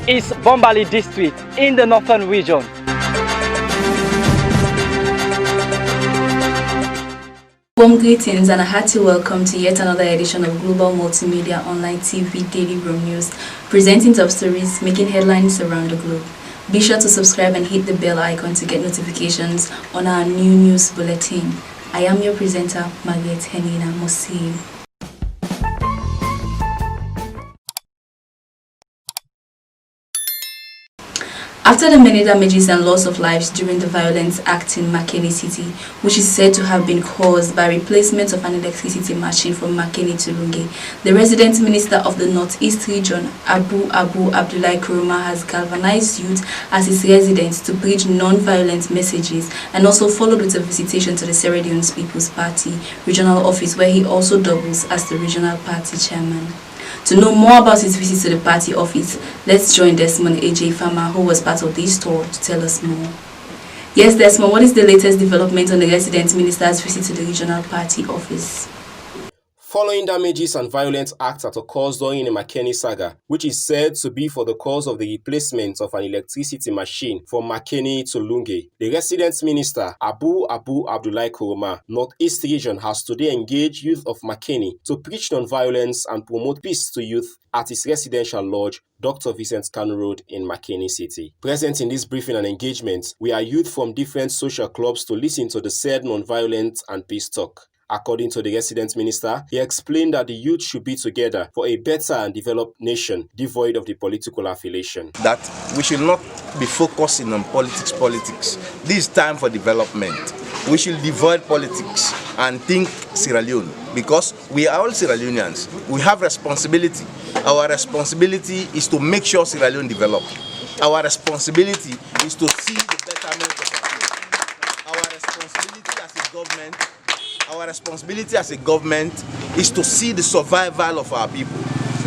is Bombali district in the northern region. Warm greetings and a hearty welcome to yet another edition of Global Multimedia Online TV Daily Room News, presenting top stories making headlines around the globe. Be sure to subscribe and hit the bell icon to get notifications on our new news bulletin. I am your presenter, Makeni Mosi. After the many damages and loss of lives during the violent act in Makeni City, which is said to have been caused by replacement of an electricity machine from Makeni to Lungi, the resident minister of the Northeast region, Abu Abu Abdulai Koroma, has galvanized youth as his residents to preach non-violent messages and also followed with a visitation to the Sierra Leone People's Party regional office, where he also doubles as the regional party chairman. To know more about his visit to the party office, let's join Desmond A.J Farma, who was part of this tour, to tell us more. Yes, Desmond, what is the latest development on the resident minister's visit to the regional party office? Following damages and violent acts that occurs during the Makeni saga, which is said to be for the cause of the replacement of an electricity machine from Makeni to Lungi, the resident minister, Abu Abu Abdulai Koroma, Northeast region, has today engaged youth of Makeni to preach non-violence and promote peace to youth at his residential lodge, Dr. Vincent Kanu Road in Makeni City. Present in this briefing and engagement, we are youth from different social clubs to listen to the said non-violent and peace talk. According to the resident minister, he explained that the youth should be together for a better and developed nation, devoid of the political affiliation. That we should not be focusing on politics. This is time for development. We should avoid politics and think Sierra Leone, because we are all Sierra Leoneans. We have responsibility. Our responsibility is to make sure Sierra Leone develop. Our responsibility is to see the betterment of our people. Our responsibility as a government is to see the survival of our people.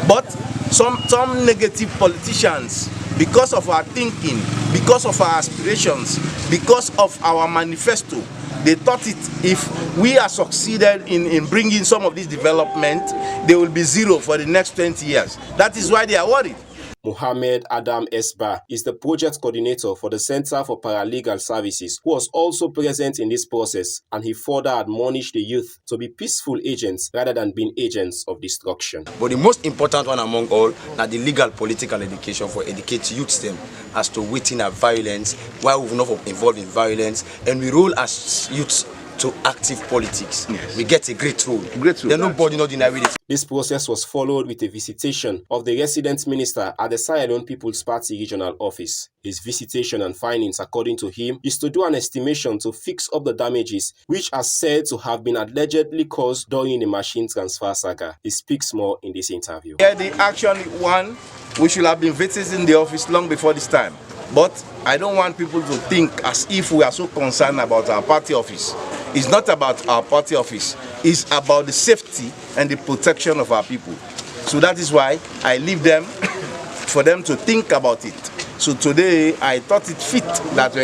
But some negative politicians, because of our thinking, because of our aspirations, because of our manifesto, they thought if we are succeeded in bringing some of this development, they will be zero for the next 20 years. That is why they are worried. Mohammed Adam Esba is the project coordinator for the Center for Paralegal Services, who was also present in this process, and he further admonished the youth to be peaceful agents rather than being agents of destruction. But the most important one among all is the legal political education for educate youths them as to within our violence, why we're not involved in violence, and we roll as youths to active politics. Yes. We get a great role. Then nobody not deny it. This process was followed with a visitation of the resident minister at the Sierra Leone People's Party regional office. His visitation and findings, according to him, is to do an estimation to fix up the damages which are said to have been allegedly caused during the machine transfer saga. He speaks more in this interview. Yeah, the action one, we should have been visiting the office long before this time. But I don't want people to think as if we are so concerned about our party office. It's not about our party office. It's about the safety and the protection of our people. So that is why I leave them for them to think about it. So today I thought it fit that we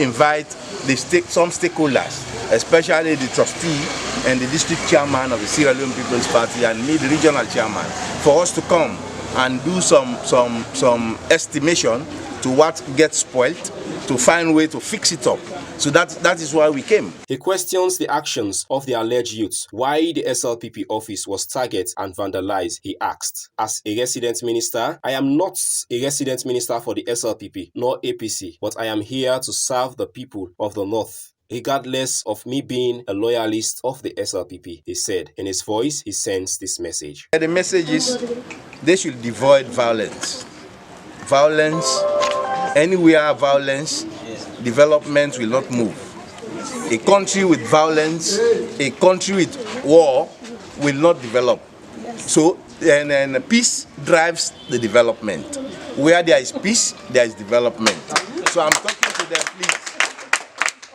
invite some stakeholders, especially the trustee and the district chairman of the Sierra Leone People's Party and me, the regional chairman, for us to come and do some estimation to what gets spoiled, to find a way to fix it up. So that is why we came. He questions the actions of the alleged youths, why the SLPP office was targeted and vandalized. He asked, as a resident minister, I am not a resident minister for the SLPP nor APC, but I am here to serve the people of the North, regardless of me being a loyalist of the SLPP, he said. In his voice, he sends this message. The message is they should avoid violence. Violence, anywhere violence, development will not move. A country with violence, a country with war will not develop. So, and peace drives the development. Where there is peace, there is development. So I'm talking to them, please,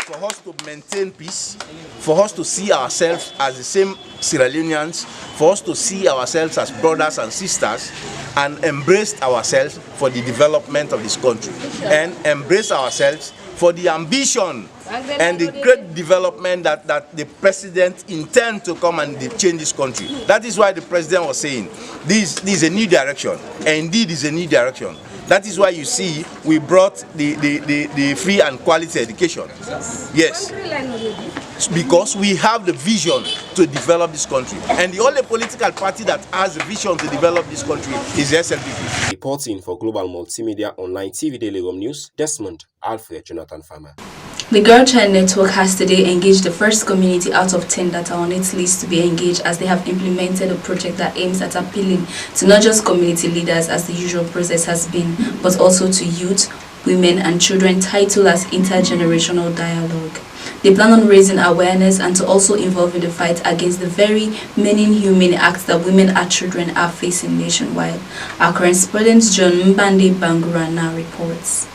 for us to maintain peace, for us to see ourselves as the same Sierra Leoneans, for us to see ourselves as brothers and sisters, and embrace ourselves for the development of this country, and embrace ourselves for the ambition and the great development that the president intends to come and change this country. That is why the president was saying this is a new direction, and indeed is a new direction. That is why you see we brought the free and quality education. Yes, because we have the vision to develop this country, and the only political party that has the vision to develop this country is the SLPP. Reporting for Global Multimedia Online TV Daily Home News, Desmond A.J Farma. The Girl Child Network has today engaged the first community out of 10 that are on its list to be engaged, as they have implemented a project that aims at appealing to not just community leaders as the usual process has been, but also to youth, women and children, titled as Intergenerational Dialogue. They plan on raising awareness and to also involve in the fight against the very many inhumane acts that women and children are facing nationwide. Our correspondent John M'baaday Bangura now reports.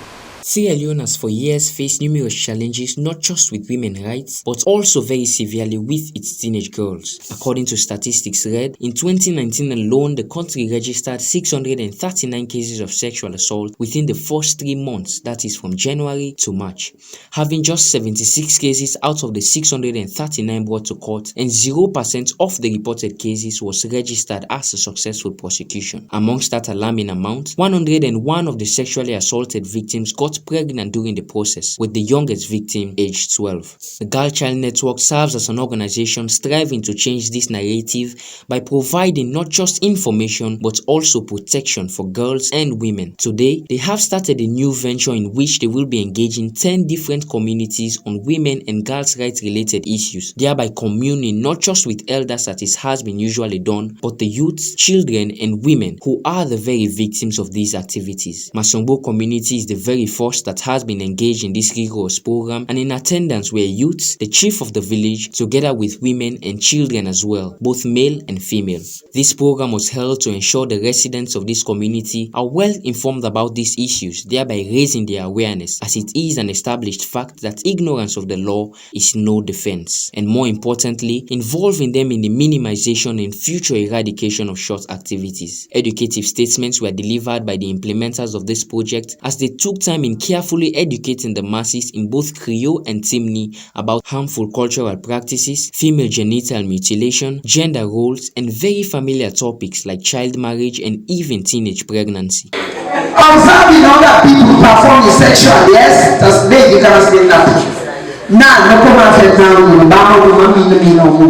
Sierra Leone has for years faced numerous challenges, not just with women's rights, but also very severely with its teenage girls. According to statistics read, in 2019 alone, the country registered 639 cases of sexual assault within the first 3 months, that is from January to March, having just 76 cases out of the 639 brought to court, and 0% of the reported cases was registered as a successful prosecution. Amongst that alarming amount, 101 of the sexually assaulted victims got pregnant during the process, with the youngest victim aged 12. The Girl Child Network serves as an organization striving to change this narrative by providing not just information but also protection for girls and women. Today, they have started a new venture in which they will be engaging 10 different communities on women and girls' rights related issues, thereby communing not just with elders as it has been usually done, but the youths, children and women who are the very victims of these activities. Masongbo community is the very first that has been engaged in this rigorous program, and in attendance were youths, the chief of the village, together with women and children as well, both male and female. This program was held to ensure the residents of this community are well informed about these issues, thereby raising their awareness, as it is an established fact that ignorance of the law is no defense, and more importantly, involving them in the minimization and future eradication of short activities. Educative statements were delivered by the implementers of this project as they took time in carefully educating the masses in both Creole and Timni about harmful cultural practices, female genital mutilation, gender roles, and very familiar topics like child marriage and even teenage pregnancy. Observing other people perform the sexual, yes, that's big, you cannot say nothing. Now, no come out now, you know,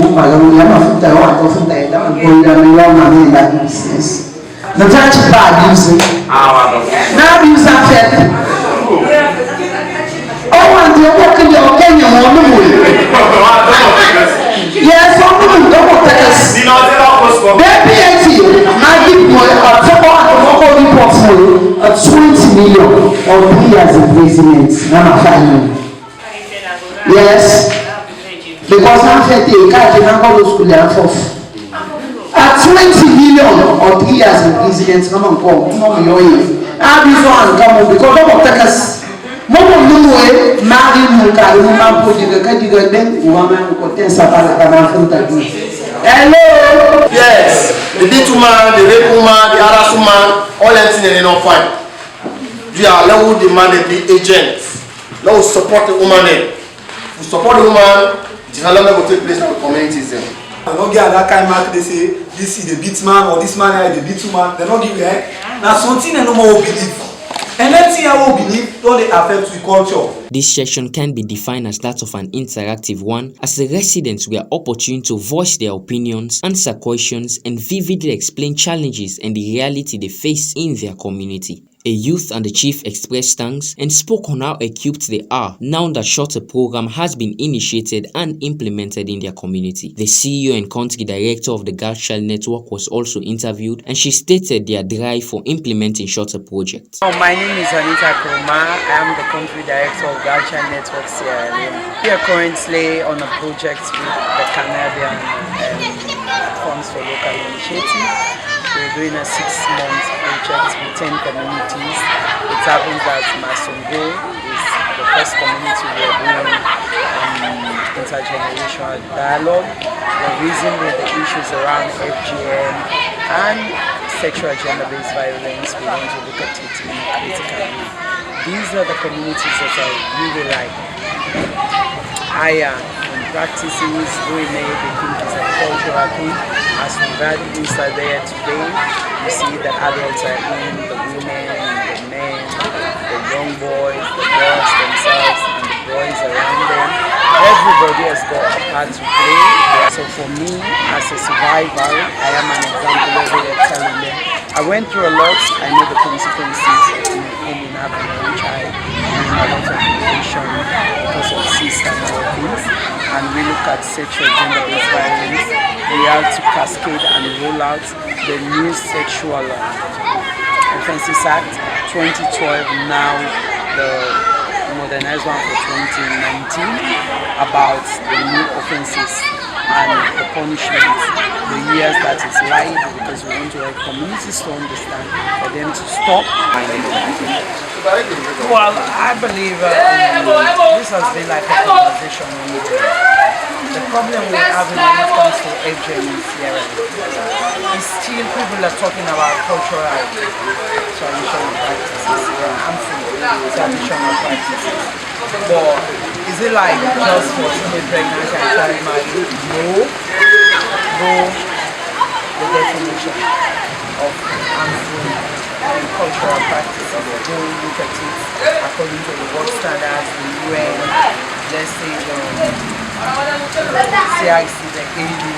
business. The church bad music. Now you say oh, and you're walking your Kenya on the moon. Yes, some people don't take us. They're PNT. I give boy a couple of 20 million or 3 years imprisonment. Number 5. Yes, because I'm 30. Can't go to school and forth. At 20 million or 3 years imprisonment, come on, I'll be so uncomfortable because don't take us. Hello. Yes, the beat woman, the rape woman, the harass woman, all everything they don't fight. We are level demanded the agents. Let us support the woman. We support the woman, development will take place in the communities. They don't get that kind of mark. They say this is the beat man or this man is the beat woman. They don't give you now something they no more believe. And anything I will believe don't affect the culture. This session can be defined as that of an interactive one, as the residents were opportune to voice their opinions, answer questions, and vividly explain challenges and the reality they face in their community. A youth and the chief expressed thanks and spoke on how equipped they are now that shorter program has been initiated and implemented in their community. The CEO and country director of the Girl Child Network was also interviewed, and she stated their drive for implementing shorter projects. My name is Koroma. I am the country director of Girl Child Network Sierra Leone. We are currently on a project with the Canadian Funds for Local Initiative. We're doing a 6-month project with 10 communities. It happens that Masongbo is the first community we are doing intergenerational dialogue. We're raising the issues around FGM and sexual gender-based violence. We want to look at it in a critical way. these are the communities that I really like. Higher practices, doing it, they think it's a cultural thing. As we've had inside there today, you see the adults are in, the women, the men, the young boys, the girls themselves, and the boys around them. Everybody has got a part to play. So for me, as a survivor, I am an example of it, telling them. I went through a lot, I know the consequences of ending up in a child, a lot of depression because of system and all things. And we look at sexual gender-based violence, we have to cascade and roll out the new Sexual Offences Act 2012, now the modernized one for 2019, about the new offences and the punishment, the years that is live, because we want to help communities to understand, for them to stop. Well, I believe this has been like a conversation. The problem we're having when it comes to aging in Sierra Leone is still people are talking about cultural traditional practices, traditional practices. But is it like just for female pregnancy and child marriage? No, the definition of harmful cultural practices. Go look at it according to the world standards, the UN, let's say the CIC, the AU.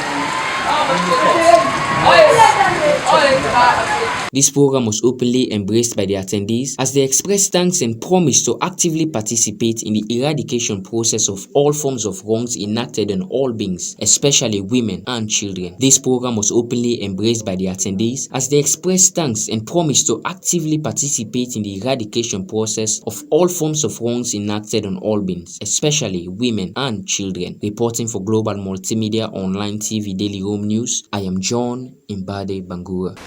This program was openly embraced by the attendees as they expressed thanks and promised to actively participate in the eradication process of all forms of wrongs enacted on all beings, especially women and children. This program was openly embraced by the attendees as they expressed thanks and promised to actively participate in the eradication process of all forms of wrongs enacted on all beings, especially women and children. Reporting for Global Multimedia Online TV Daily Home News, I am John M'baaday Bangura.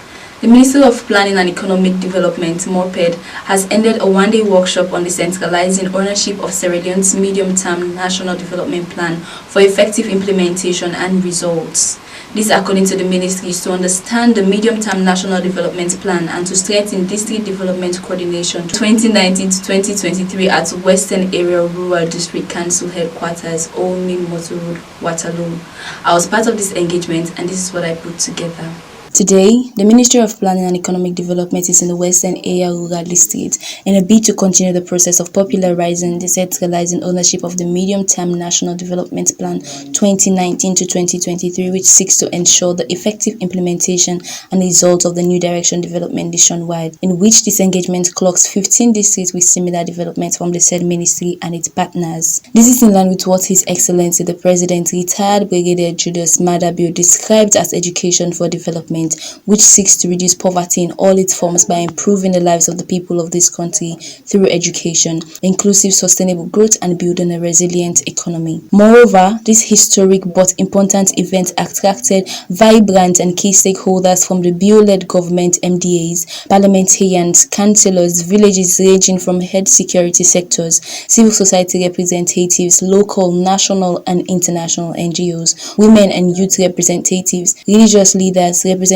The Ministry of Planning and Economic Development, MOPED, has ended a one-day workshop on decentralizing ownership of Sierra Leone's medium-term national development plan for effective implementation and results. This, according to the ministry, is to understand the medium-term national development plan and to strengthen district development coordination 2019 to 2023 at Western Area Rural District Council Headquarters, Old Main Motor Road, Waterloo. I was part of this engagement and this is what I put together. Today, the Ministry of Planning and Economic Development is in the Western Area Rural District in a bid to continue the process of popularizing, decentralizing ownership of the Medium-Term National Development Plan 2019 to 2023, which seeks to ensure the effective implementation and results of the New Direction Development nationwide, in which this engagement clocks 15 districts with similar development from the said ministry and its partners. This is in line with what His Excellency the President, retired Brigadier Julius Madabio, described as education for development, which seeks to reduce poverty in all its forms by improving the lives of the people of this country through education, inclusive sustainable growth, and building a resilient economy. Moreover, this historic but important event attracted vibrant and key stakeholders from the bio-led government, MDAs, parliamentarians, councillors, villages ranging from head security sectors, civil society representatives, local, national and international NGOs, women and youth representatives, religious leaders, representatives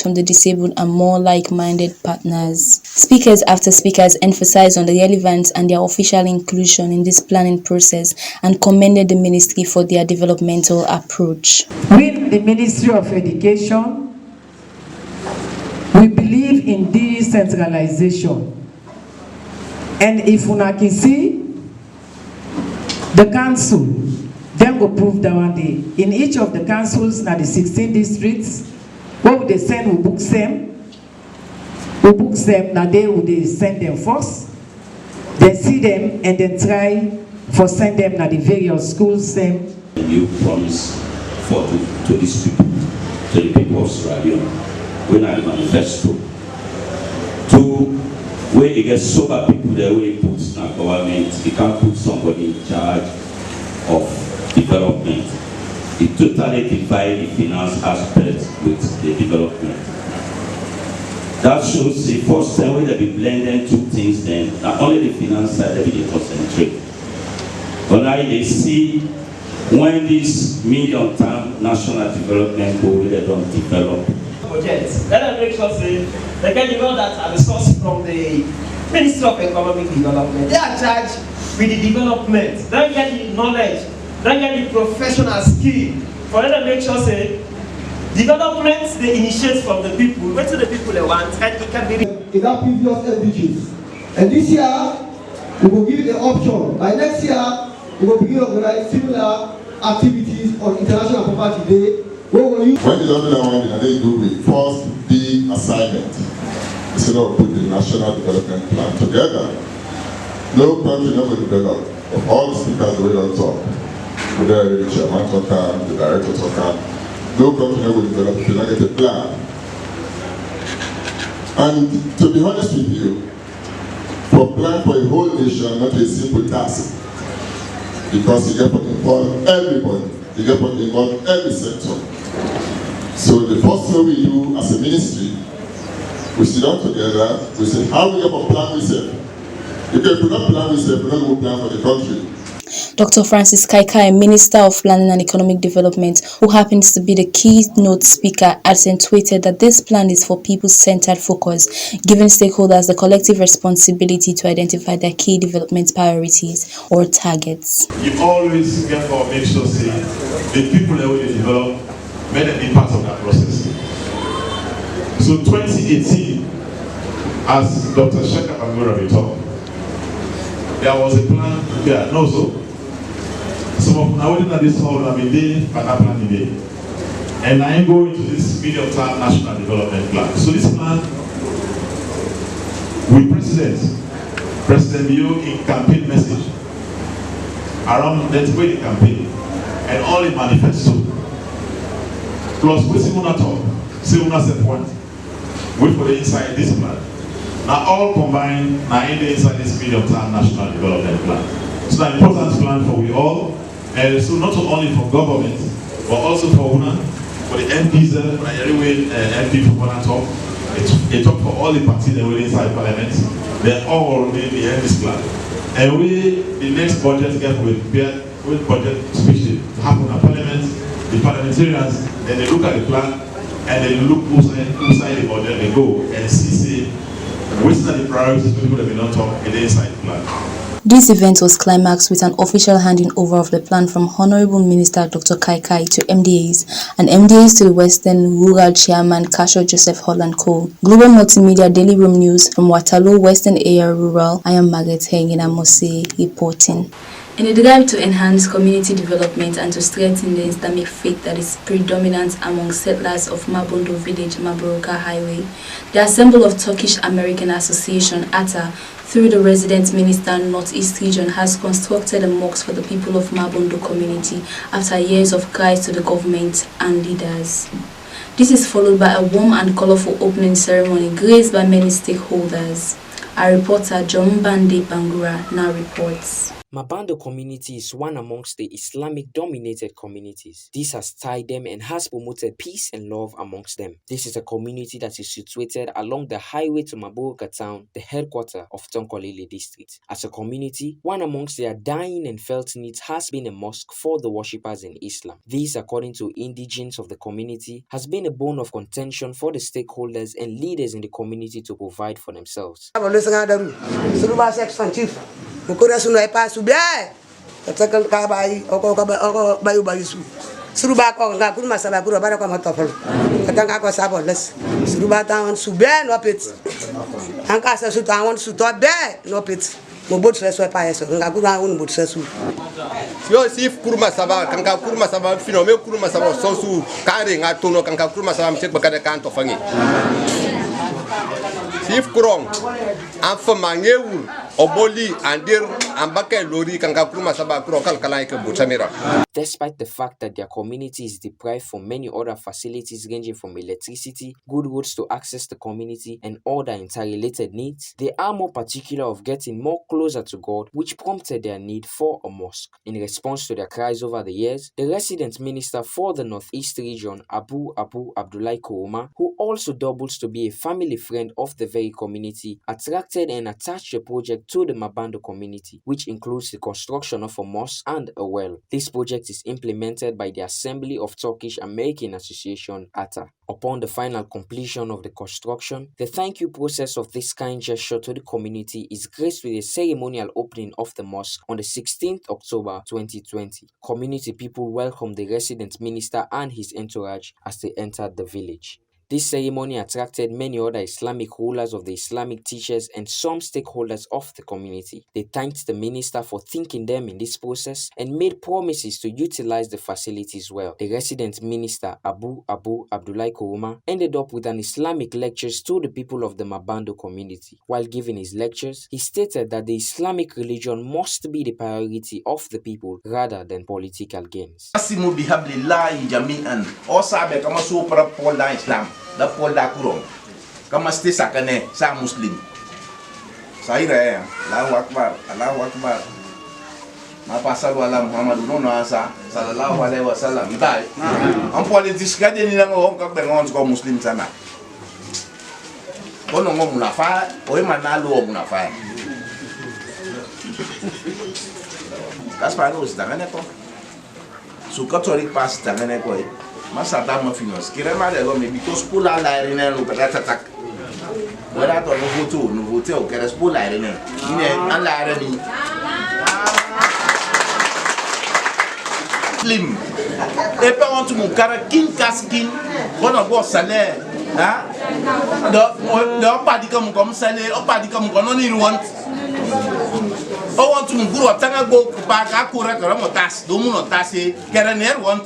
from the disabled and more like-minded partners. Speakers after speakers emphasized on the relevance and their official inclusion in this planning process and commended the ministry for their developmental approach. With the Ministry of Education, we believe in decentralization. And if una can see, the council, them go prove that one day. In each of the councils, now the 16 districts, what would they send? We book them. Now they would send them first. Then see them and then try for send them to the various schools. You promise to these people, to the people of Sierra Leone, when I manifesto, to where you get sober people there, where you put in government, you can't put somebody in charge of development. It totally divides the finance aspect with the development. That shows the first time when they be blending two things, then not only the finance side, they be concentrate. But now they see when this medium-term national development goal they don't develop. Projects. Let them make sure they can know that are discussed from the Ministry of Economic Development. They are charged with the development. Don't get the knowledge, don't get the professional skill for them to make sure say development they initiate from the people, where to the people they want, and it can be in our previous LDGs. And this year, we will give the option. By next year, we will begin to organize similar activities on International Property Day. When the government they do the first big assignment, instead of put the National Development Plan together, no country never develop. Of all the speakers we don't talk, whether the chairman talk, the director talk, no country never develop if you not get a plan. And to be honest with you, for plan for a whole nation, not a simple task. Because you get to involve everybody, you get to involve every sector. So the first thing we do as a ministry, we sit down together, we say how we get to plan ourselves. If we don't plan ourselves, we don't go plan for the country. Dr. Francis Kaikai, Minister of Planning and Economic Development, who happens to be the keynote speaker, accentuated that this plan is for people-centered focus, giving stakeholders the collective responsibility to identify their key development priorities or targets. You always get to make sure the people that will develop may be part of that process. So 2018, as Dr. Bangura talked, there was a plan prepared. No, so some of now within this hall have been there, but that plan today. And I am going to this medium-term national development plan. So this plan, with President Leone in campaign message around that way the campaign and all in manifesto. Plus with Simona talk, Simona set point. Wait for the inside this plan. Now all combined, now in the inside this medium-term national development plan. So an important plan for we all, and so not only for government, but also for UNA, for the MPs, for the everywhere MP for UNA talk. They talk for all the parties that were inside Parliament. They all made the end this plan. And the next budget get prepared with budget speech to happen at Parliament. The parliamentarians, then they look at the plan and they look inside the budget, they go and see which are the priorities for people that will not talk in the inside the plan. This event was climaxed with an official handing over of the plan from Honorable Minister Dr. Kaikai to MDAs and MDAs to the Western Rural Chairman Kasho Joseph Holland Cole. Global Multimedia Daily Room News from Waterloo, Western Area Rural. I am Margaret Hengina Mose reporting. In a drive to enhance community development and to strengthen the Islamic faith that is predominant among settlers of Mabondo Village, Maboroka Highway, the Assembly of Turkish American Association, ATA, through the Resident Minister Northeast Region, has constructed a mosque for the people of Mabondo community after years of cries to the government and leaders. This is followed by a warm and colorful opening ceremony graced by many stakeholders. Our reporter John M'baaday Bangura now reports. Mabando community is one amongst the Islamic-dominated communities. This has tied them and has promoted peace and love amongst them. This is a community that is situated along the highway to Maboroka town, the headquarters of Tonkolili district. As a community, one amongst their dying and felt needs has been a mosque for the worshippers in Islam. This, according to indigents of the community, has been a bone of contention for the stakeholders and leaders in the community to provide for themselves. Mukura sunu ay pasu bia takal ka bai oko bayu bayisu suruba ko nga kun masaba kuro bara ko matofal katanga ko saboles suruba tawon subia no pet anka sa su tawon su to be no pet mo bot so pa yeso nga kura un bot so yo sif kurma saba kanka kurma saba fino me kurma saba so su kare nga tono kanka kurma saba mtek bakada kanto fangi sif kurong afa mangewu oboli andir ambaka lori kanka kurma saba kuro kalkala ke butamira. Despite the fact that their community is deprived from many other facilities ranging from electricity, good roads to access the community, and other interrelated needs, they are more particular of getting more closer to God, which prompted their need for a mosque. In response to their cries over the years, the resident minister for the Northeast region, Abu Abu Abdulai Koroma, who also doubles to be a family friend of the very community attracted and attached the project to the Mabando community, which includes the construction of a mosque and a well. This project is implemented by the Assembly of Turkish American Association, ATA. Upon the final completion of the construction, the thank you process of this kind gesture to the community is graced with a ceremonial opening of the mosque on the 16th October 2020. Community people welcomed the resident minister and his entourage as they entered the village. This ceremony attracted many other Islamic rulers of the Islamic teachers and some stakeholders of the community. They thanked the minister for thinking them in this process and made promises to utilize the facilities well. The resident minister, Abu Abu Abdulai Koroma, ended up with an Islamic lectures to the people of the Mabando community. While giving his lectures, he stated that the Islamic religion must be the priority of the people rather than political gains. Da polda kurom kama ste sakane sa muslim saira Allahu akbar ma pasal wala Muhammad no asa sallallahu alaihi wasallam dai am politics ka de ni ngo ka be ngon ko muslim sana kono ngo munafa o manalo munafa kasparo stangane ko su catholic pas stangane ko Masada ma finance kirema de l'homme because pour la irene no peut-être attaque voilà toi nous voter au correspondent pour la irene il est en la irene slim et pas on tout mon cara kin caskin on a bon salaire hein do pas dit comme salaire on pas dit comme on y want on want tout mon gros tanga go pa ka correct mo tas do mo tas kerener want.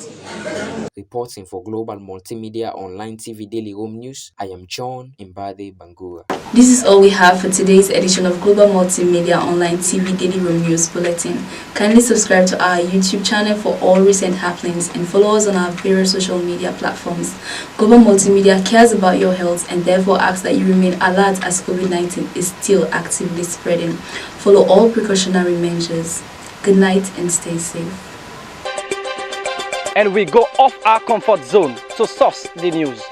Reporting for Global Multimedia Online TV Daily Home News, I am John M'baaday Bangura. This is all we have for today's edition of Global Multimedia Online TV Daily Home News Bulletin. Kindly subscribe to our YouTube channel for all recent happenings and follow us on our various social media platforms. Global Multimedia cares about your health and therefore asks that you remain alert as COVID-19 is still actively spreading. Follow all precautionary measures. Good night and stay safe. And we go off our comfort zone to source the news.